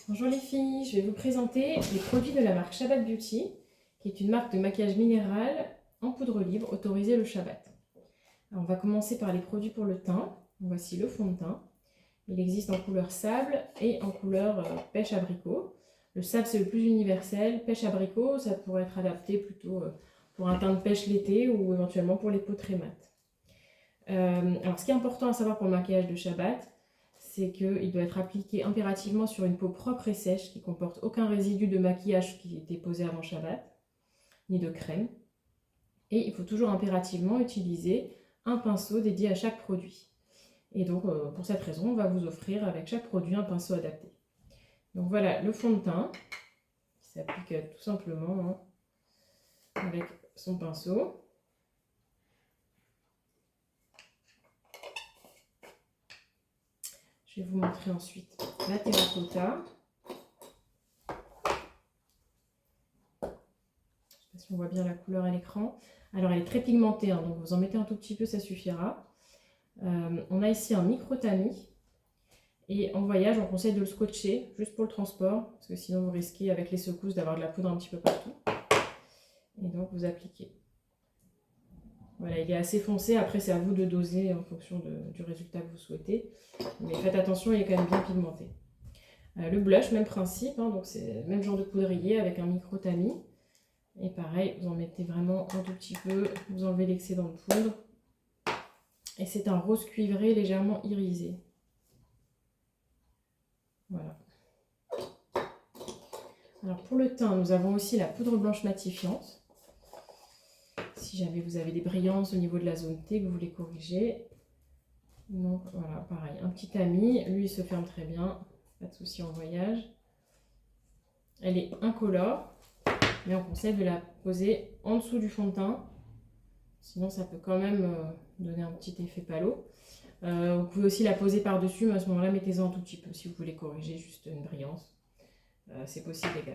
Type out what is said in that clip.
Bonjour les filles, je vais vous présenter les produits de la marque Shabbat Beauty, qui est une marque de maquillage minéral en poudre libre autorisée le Shabbat. Alors, on va commencer par les produits pour le teint. Voici le fond de teint. Il existe en couleur sable et en couleur pêche abricot. Le sable c'est le plus universel, pêche abricot ça pourrait être adapté plutôt pour un teint de pêche l'été ou éventuellement pour les peaux très mates. Alors ce qui est important à savoir pour le maquillage de Shabbat, c'est qu'il doit être appliqué impérativement sur une peau propre et sèche qui ne comporte aucun résidu de maquillage qui était posé avant Shabbat, ni de crème. Et il faut toujours impérativement utiliser un pinceau dédié à chaque produit. Et donc pour cette raison, on va vous offrir avec chaque produit un pinceau adapté. Donc voilà le fond de teint qui s'applique tout simplement avec son pinceau. Je vais vous montrer ensuite la terracotta. Je ne sais pas si on voit bien la couleur à l'écran. Alors elle est très pigmentée, hein, donc vous en mettez un tout petit peu, ça suffira. On a ici un micro-tamis. Et en voyage, on conseille de le scotcher juste pour le transport, parce que sinon vous risquez avec les secousses d'avoir de la poudre un petit peu partout. Et donc vous appliquez. Voilà, il est assez foncé, après c'est à vous de doser en fonction du résultat que vous souhaitez. Mais faites attention, il est quand même bien pigmenté. Le blush, même principe, hein, donc c'est le même genre de poudrier avec un micro-tamis. Et pareil, vous en mettez vraiment un tout petit peu, vous enlevez l'excédent de poudre. Et c'est un rose cuivré légèrement irisé. Voilà. Alors pour le teint, nous avons aussi la poudre blanche matifiante. Si jamais vous avez des brillances au niveau de la zone T que vous voulez corriger. Donc voilà, pareil, un petit tamis, lui il se ferme très bien, pas de souci en voyage. Elle est incolore, mais on conseille de la poser en dessous du fond de teint. Sinon ça peut quand même donner un petit effet palo. Vous pouvez aussi la poser par-dessus, mais à ce moment-là, mettez-en un tout petit peu si vous voulez corriger juste une brillance. C'est possible également.